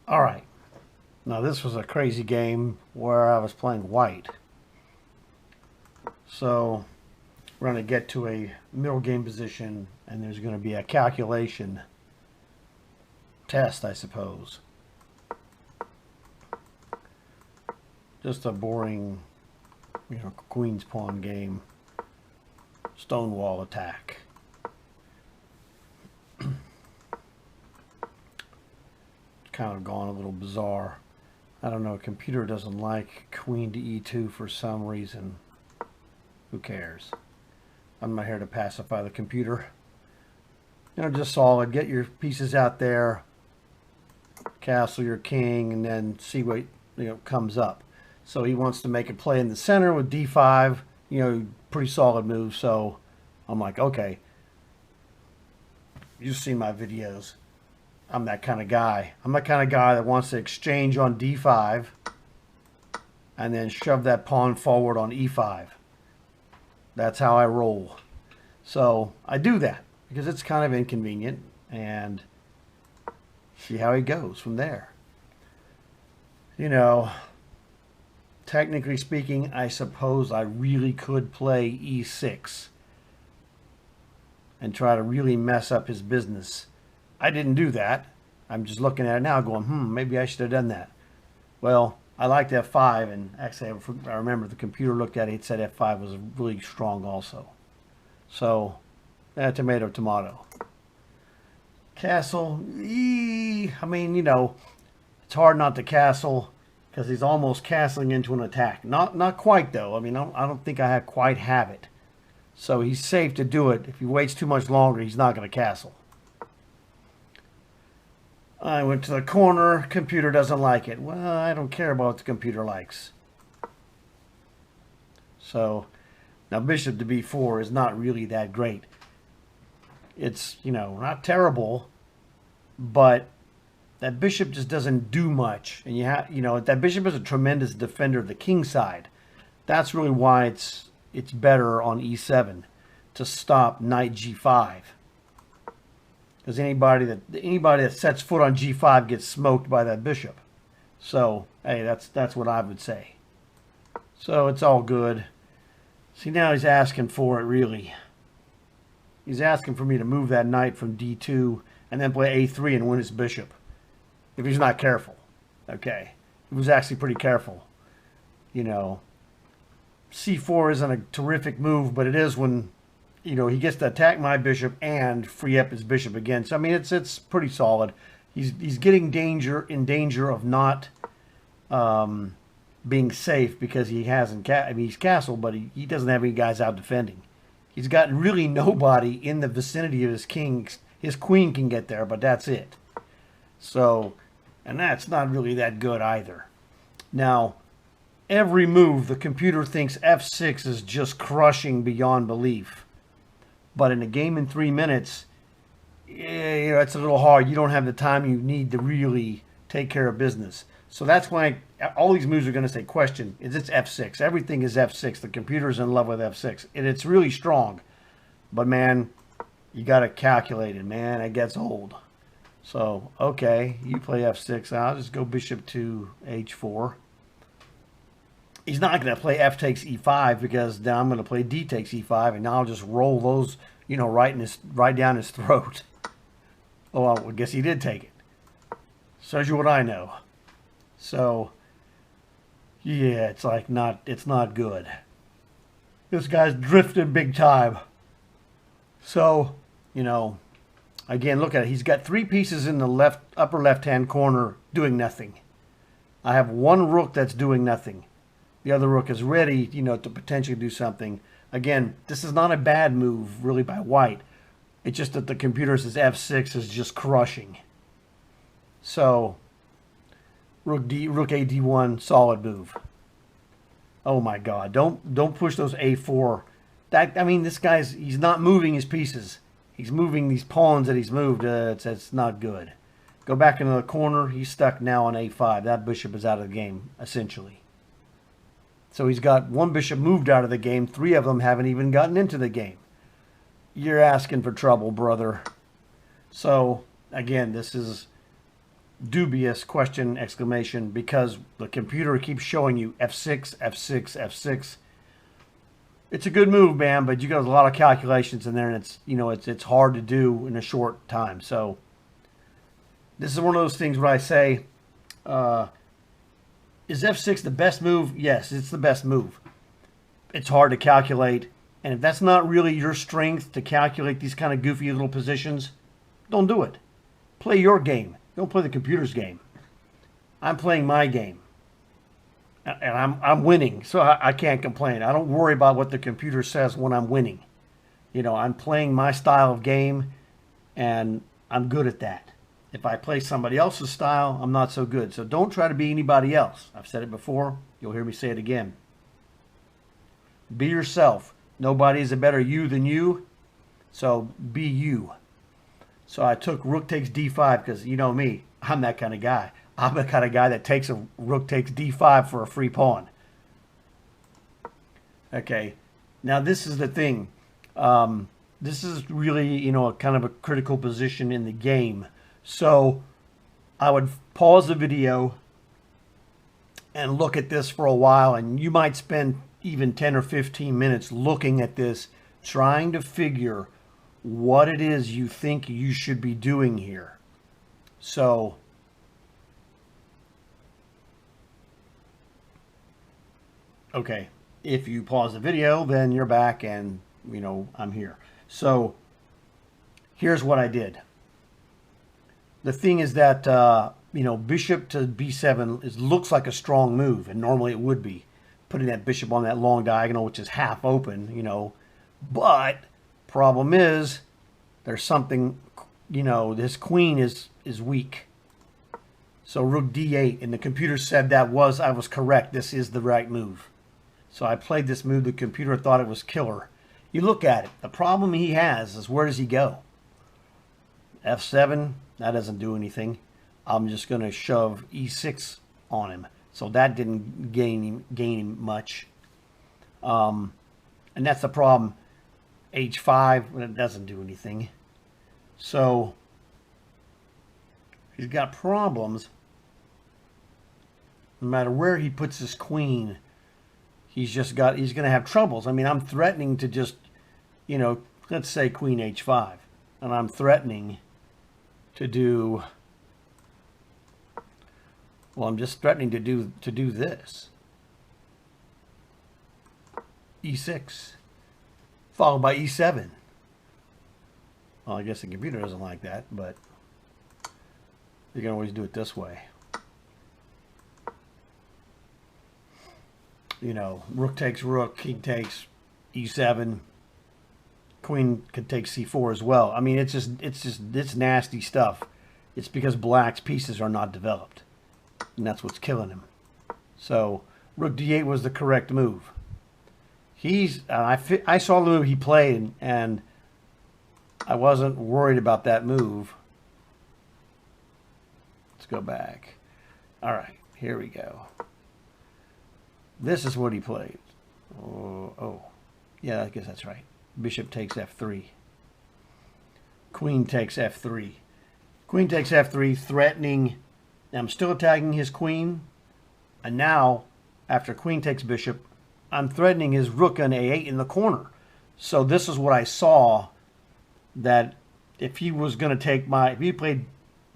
All right. Now this was a crazy game where I was playing white. So we're going to get to a middle game position and there's going to be a calculation test, I suppose. Just a boring, queen's pawn game. Stonewall attack. Kind of gone a little bizarre. I don't know, computer doesn't like queen to e2 for some reason. Who cares? I'm not here to pacify the computer. Just solid. Get your pieces out there, castle your king, and then see what comes up. So he wants to make a play in the center with d5. Pretty solid move. So I'm like, okay. You've seen my videos. I'm that kind of guy. I'm that kind of guy that wants to exchange on d5 and then shove that pawn forward on e5. That's how I roll. So I do that because it's kind of inconvenient, and see how he goes from there. Technically speaking, I suppose I really could play e6 and try to really mess up his business. I didn't do that. I'm just looking at it now going, maybe I should have done that. Well, I liked f5, and actually I remember the computer looked at it and said f5 was really strong also. So, tomato, tomato. Castle, I mean, it's hard not to castle because he's almost castling into an attack. Not quite, though. I mean, I don't think I quite have it. So he's safe to do it. If he waits too much longer, he's not going to castle. I went to the corner. Computer doesn't like it. Well, I don't care about what the computer likes. So now bishop to b4 is not really that great. It's, not terrible, but that bishop just doesn't do much. And that bishop is a tremendous defender of the king side. That's really why it's better on e7 to stop knight g5. Because anybody that sets foot on g5 gets smoked by that bishop. So, hey, that's what I would say. So it's all good. See, now he's asking for it, really. He's asking for me to move that knight from d2 and then play a3 and win his bishop. If he's not careful. Okay. He was actually pretty careful. c4 isn't a terrific move, but it is when he gets to attack my bishop and free up his bishop again. So I mean, it's pretty solid. He's getting in danger of not being safe because he hasn't. He's castled, but he doesn't have any guys out defending. He's got really nobody in the vicinity of his king. His queen can get there, but that's it. So, and that's not really that good either. Now, every move the computer thinks f6 is just crushing beyond belief. But in a game in 3 minutes, it's a little hard. You don't have the time you need to really take care of business. So that's why all these moves are going to say, question, is it's f6. Everything is f6. The computer's in love with f6. And it's really strong. But, man, you got to calculate it, man. It gets old. So, okay, you play f6. I'll just go bishop to h4. He's not going to play f takes e5 because now I'm going to play d takes e5, and now I'll just roll those, right down his throat. Oh, well, I guess he did take it. Shows you what I know. So, yeah, it's not good. This guy's drifting big time. So, again, look at it. He's got 3 pieces in the upper left-hand corner doing nothing. I have 1 rook that's doing nothing. The other rook is ready, to potentially do something. Again, this is not a bad move, really, by white. It's just that the computer says f6 is just crushing. So, rook a d1, solid move. Oh my God! Don't push those a4. This guy's he's not moving his pieces. He's moving these pawns that he's moved. It's not good. Go back into the corner. He's stuck now on a5. That bishop is out of the game essentially. So he's got 1 bishop moved out of the game. 3 of them haven't even gotten into the game. You're asking for trouble, brother. So, again, this is dubious question exclamation, because the computer keeps showing you F6, F6, F6. It's a good move, man, but you got a lot of calculations in there, and it's hard to do in a short time. So this is one of those things where I say, is F6 the best move? Yes, it's the best move. It's hard to calculate, and if that's not really your strength to calculate these kind of goofy little positions, don't do it. Play your game. Don't play the computer's game. I'm playing my game, and I'm winning, so I can't complain. I don't worry about what the computer says when I'm winning. I'm playing my style of game, and I'm good at that. If I play somebody else's style, I'm not so good. So don't try to be anybody else. I've said it before. You'll hear me say it again. Be yourself. Nobody is a better you than you, so be you. So I took rook takes d5 because, you know me, I'm that kind of guy. I'm the kind of guy that takes a rook takes d5 for a free pawn. Okay, now this is the thing. This is really, a kind of a critical position in the game. So I would pause the video and look at this for a while, and you might spend even 10 or 15 minutes looking at this, trying to figure what it is you think you should be doing here. So okay, if you pause the video, then you're back, and I'm here. So here's what I did. The thing is that bishop to b7 looks like a strong move, and normally it would be, putting that bishop on that long diagonal, which is half open, but problem is there's something, this queen is weak. So rook d8, and the computer said I was correct. This is the right move. So I played this move. The computer thought it was killer. You look at it. The problem he has is, where does he go? F7, that doesn't do anything. I'm just going to shove e6 on him. So that didn't gain him much. And that's the problem. H5, it doesn't do anything. So he's got problems. No matter where he puts his queen, he's going to have troubles. I mean, I'm threatening to just, let's say queen h5, and I'm threatening to do, well, I'm just threatening to do this. e6, followed by e7. Well, I guess the computer doesn't like that, but you can always do it this way. Rook takes rook, king takes e7, queen could take c4 as well. I mean, it's nasty stuff. It's because black's pieces are not developed, and that's what's killing him. So rook d8 was the correct move. I saw the move he played, and I wasn't worried about that move. Let's go back. All right, here we go. This is what he played. Oh, yeah, I guess that's right. Bishop takes f3. Queen takes f3. Queen takes f3, threatening. Now I'm still attacking his queen. And now, after queen takes bishop, I'm threatening his rook on a8 in the corner. So this is what I saw, that if he was going to take if he played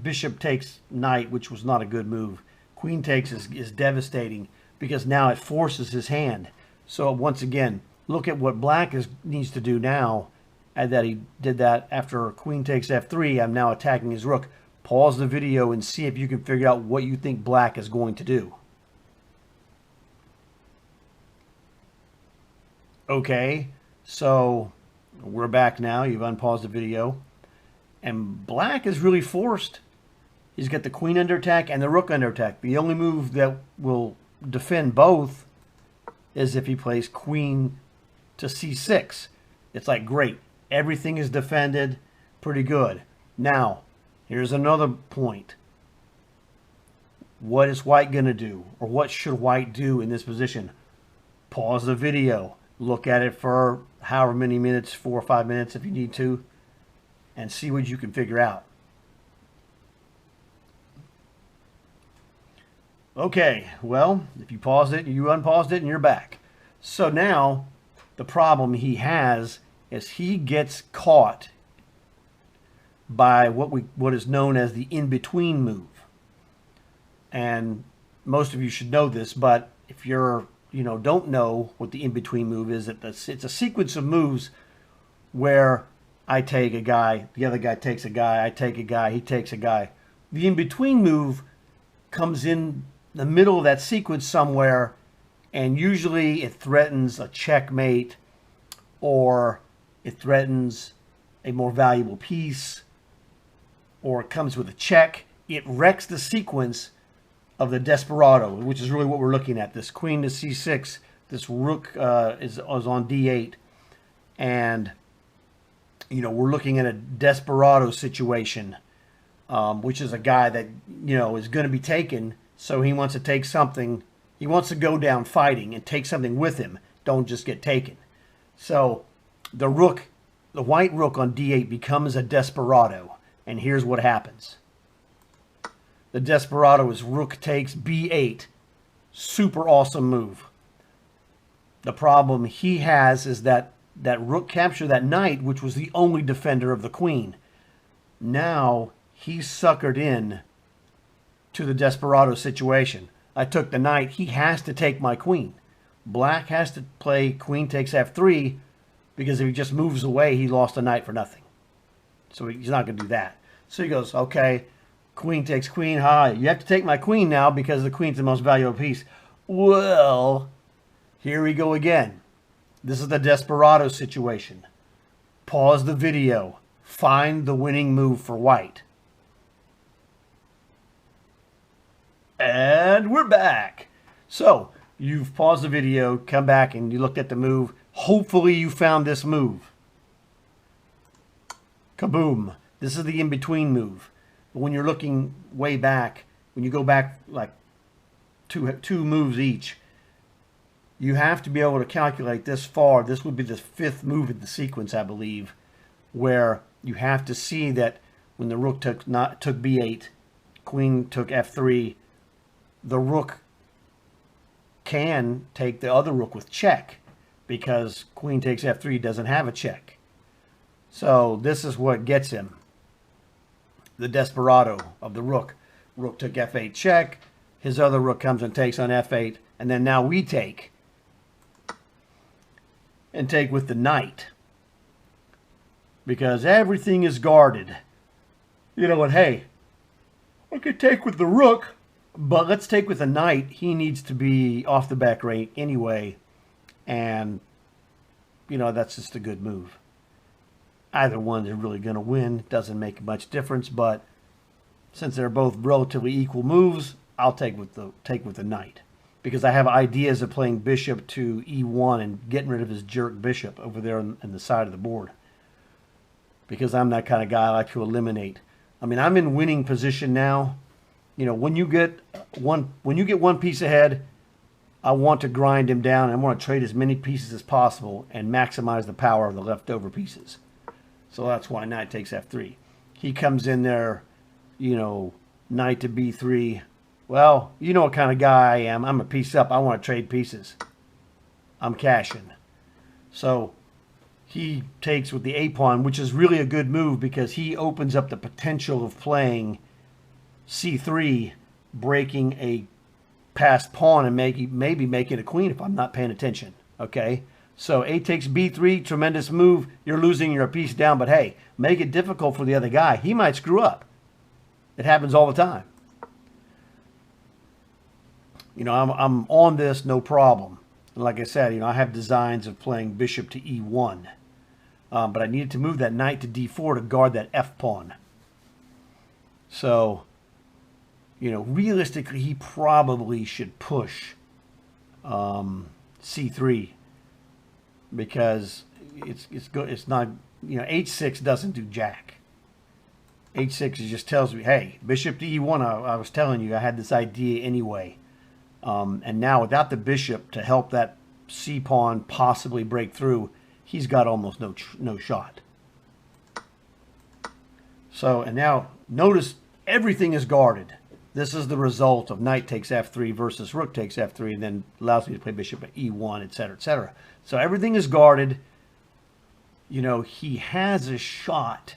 bishop takes knight, which was not a good move, queen takes is devastating, because now it forces his hand. So once again, look at what black needs to do now, and that he did that after queen takes f3. I'm now attacking his rook. Pause the video and see if you can figure out what you think black is going to do. Okay, so we're back now. You've unpaused the video. And black is really forced. He's got the queen under attack and the rook under attack. The only move that will defend both is if he plays queen to c6. It's like, great, everything is defended, pretty good. Now, here's another point. What is white going to do? Or what should white do in this position? Pause the video. Look at it for however many minutes, 4 or 5 minutes if you need to, and see what you can figure out. Okay, well, if you paused it, you unpaused it, and you're back. So now, the problem he has is he gets caught by what is known as the in-between move. And most of you should know this, but if you're, don't know what the in-between move is, it's a sequence of moves where I take a guy, the other guy takes a guy, I take a guy, he takes a guy. The in-between move comes in the middle of that sequence somewhere, and usually it threatens a checkmate, or it threatens a more valuable piece, or it comes with a check. It wrecks the sequence of the Desperado, which is really what we're looking at. This queen to c6, this rook is on d8, and we're looking at a Desperado situation, which is a guy that is going to be taken. So he wants to take something. He wants to go down fighting and take something with him. Don't just get taken. So the white rook on d8 becomes a Desperado. And here's what happens. The Desperado is rook takes b8. Super awesome move. The problem he has is that rook captured that knight, which was the only defender of the queen. Now he's suckered in to the Desperado situation. I took the knight. He has to take my queen. Black has to play queen takes f3, because if he just moves away, he lost a knight for nothing. So he's not going to do that. So he goes, okay, queen takes queen. You have to take my queen now because the queen's the most valuable piece. Well, here we go again. This is the Desperado situation. Pause the video. Find the winning move for white. And we're back. So you've paused the video, come back, and you looked at the move. Hopefully you found this move. Kaboom. This is the in-between move. But when you're looking way back, when you go back like two moves each, you have to be able to calculate this far. This would be the fifth move in the sequence, I believe, where you have to see that when the rook took b8, queen took f3, the rook can take the other rook with check, because queen takes f3 doesn't have a check. So this is what gets him. The Desperado of the rook. Rook took f8 check. His other rook comes and takes on f8. And then now we take. And take with the knight. Because everything is guarded. And hey, I could take with the rook, but let's take with the knight. He needs to be off the back rank anyway. And, that's just a good move. Either one is really going to win. Doesn't make much difference, but since they're both relatively equal moves, I'll take with the knight, because I have ideas of playing bishop to e1 and getting rid of his jerk bishop over there on the side of the board. Because I'm that kind of guy. I like to eliminate. I mean, I'm in winning position now. When you get one piece ahead, I want to grind him down. I want to trade as many pieces as possible and maximize the power of the leftover pieces. So that's why knight takes f3. He comes in there, knight to b3. Well, you know what kind of guy I am. I'm a piece up. I want to trade pieces. I'm cashing. So he takes with the a-pawn, which is really a good move because he opens up the potential of playing c3, breaking a passed pawn and maybe making a queen if I'm not paying attention. Okay? So a takes b3, tremendous move. You're losing your piece down, but hey, make it difficult for the other guy. He might screw up. It happens all the time. I'm on this, no problem. And like I said, I have designs of playing bishop to e1. But I needed to move that knight to d4 to guard that f-pawn. So, realistically, he probably should push c3. Because it's not, h6 doesn't do jack. h6 just tells me, hey, bishop to e1, I was telling you, I had this idea anyway. And now without the bishop to help that c-pawn possibly break through, he's got almost no shot. So, and now notice everything is guarded. This is the result of knight takes f3 versus rook takes f3, and then allows me to play bishop at e1, etc., etc. So everything is guarded. You know, he has a shot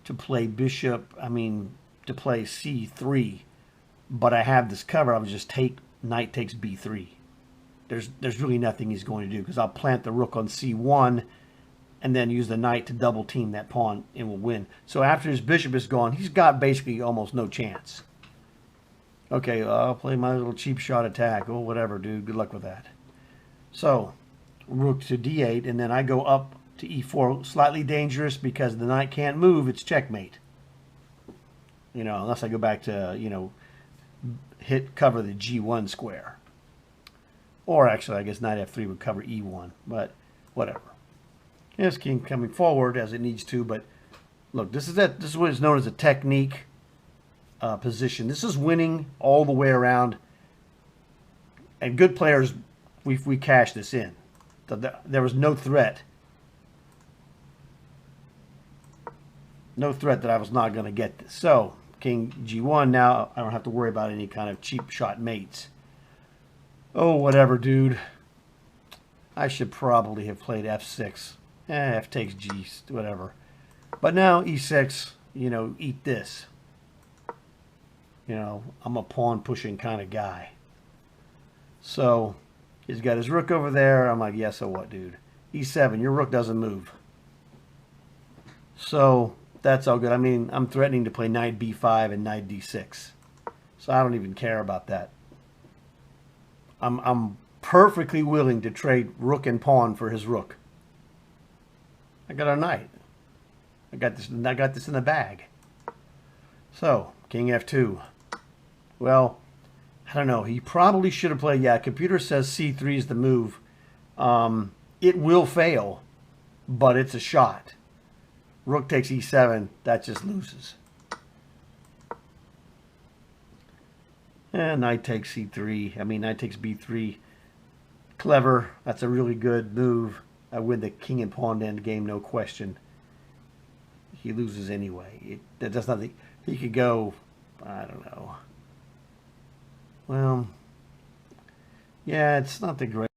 to play bishop, to play c3, but I have this cover. I would just take knight takes b3. There's really nothing he's going to do, because I'll plant the rook on c1 and then use the knight to double team that pawn and will win. So after his bishop is gone, he's got basically almost no chance. Okay, I'll play my little cheap shot attack. Oh, whatever, dude. Good luck with that. So, rook to d8, and then I go up to e4. Slightly dangerous because the knight can't move. It's checkmate. You know, unless I go back to, you know, cover the g1 square. Or actually, I guess knight f3 would cover e1, but whatever. Yes, king coming forward as it needs to, but look, this is it. This is what is known as a technique position. This is winning all the way around, and good players, we cash this in. There was no threat. No threat that I was not going to get this. So, king g1, now I don't have to worry about any kind of cheap shot mates. Oh, whatever, dude. I should probably have played f6. F takes g, whatever. But now e6, you know, eat this. You know, I'm a pawn pushing kind of guy. So, he's got his rook over there. I'm like, yeah, so what, dude? e7, your rook doesn't move. So, that's all good. I mean, I'm threatening to play knight b5 and knight d6. So I don't even care about that. I'm perfectly willing to trade rook and pawn for his rook. I got a knight. I got this in the bag. So, king f2. Well, I don't know. He probably should have played, yeah, computer says c3 is the move. It will fail, but it's a shot. Rook takes e7, that just loses. And knight takes c3. Knight takes b3. Clever. That's a really good move. I win the king and pawn end game, no question. He loses anyway. That's nothing. He could go, I don't know. Well, yeah, it's not the great.